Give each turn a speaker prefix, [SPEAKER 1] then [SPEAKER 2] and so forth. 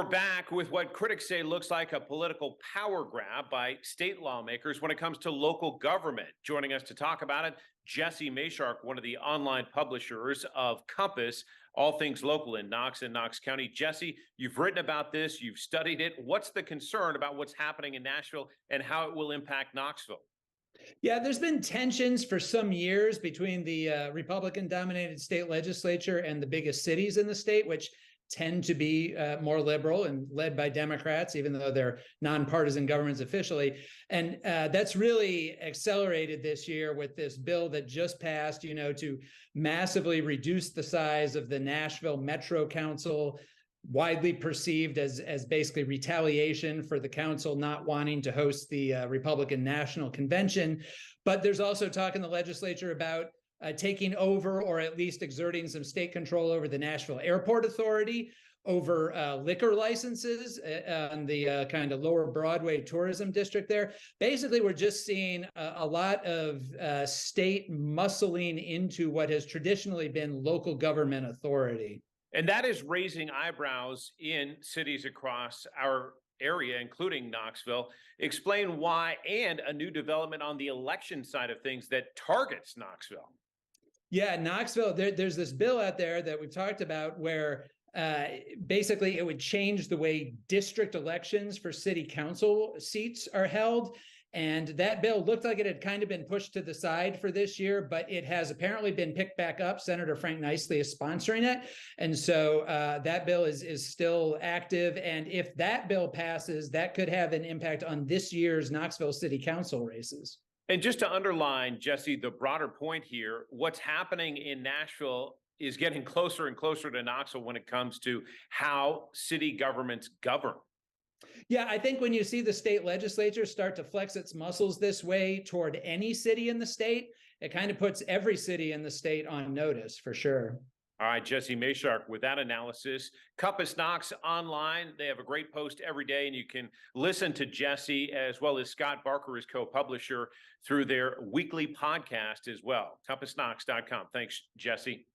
[SPEAKER 1] We're back with what critics say looks like a political power grab by state lawmakers when it comes to local government. Joining us to talk about it, Jesse Mayshark, one of the online publishers of Compass, all things local in Knox and Knox County. Jesse, you've written about this, you've studied it. What's the concern about what's happening in Nashville and how it will impact Knoxville?
[SPEAKER 2] Yeah, there's been tensions for some years between the Republican-dominated state legislature and the biggest cities in the state, which tend to be more liberal and led by Democrats, even though they're nonpartisan governments officially. And that's really accelerated this year with this bill that just passed, to massively reduce the size of the Nashville Metro Council, widely perceived as basically retaliation for the council not wanting to host the Republican National Convention. But there's also talk in the legislature about taking over or at least exerting some state control over the Nashville Airport Authority, over liquor licenses on the kind of lower Broadway tourism district there. Basically, we're just seeing a lot of state muscling into what has traditionally been local government authority.
[SPEAKER 1] And that is raising eyebrows in cities across our area, including Knoxville. Explain why, and a new development on the election side of things that targets Knoxville.
[SPEAKER 2] Yeah, Knoxville, there's this bill out there that we've talked about where basically it would change the way district elections for city council seats are held. And that bill looked like it had kind of been pushed to the side for this year, but it has apparently been picked back up. Senator Frank Nicely is sponsoring it. And so that bill is still active. And if that bill passes, that could have an impact on this year's Knoxville City Council races.
[SPEAKER 1] And just to underline, Jesse, the broader point here, what's happening in Nashville is getting closer and closer to Knoxville when it comes to how city governments govern.
[SPEAKER 2] Yeah, I think when you see the state legislature start to flex its muscles this way toward any city in the state, it kind of puts every city in the state on notice for sure.
[SPEAKER 1] All right, Jesse Mayshark, with that analysis, Compass Knox online. They have a great post every day, and you can listen to Jesse as well as Scott Barker, his co-publisher, through their weekly podcast as well. CompassKnox.com. Thanks, Jesse.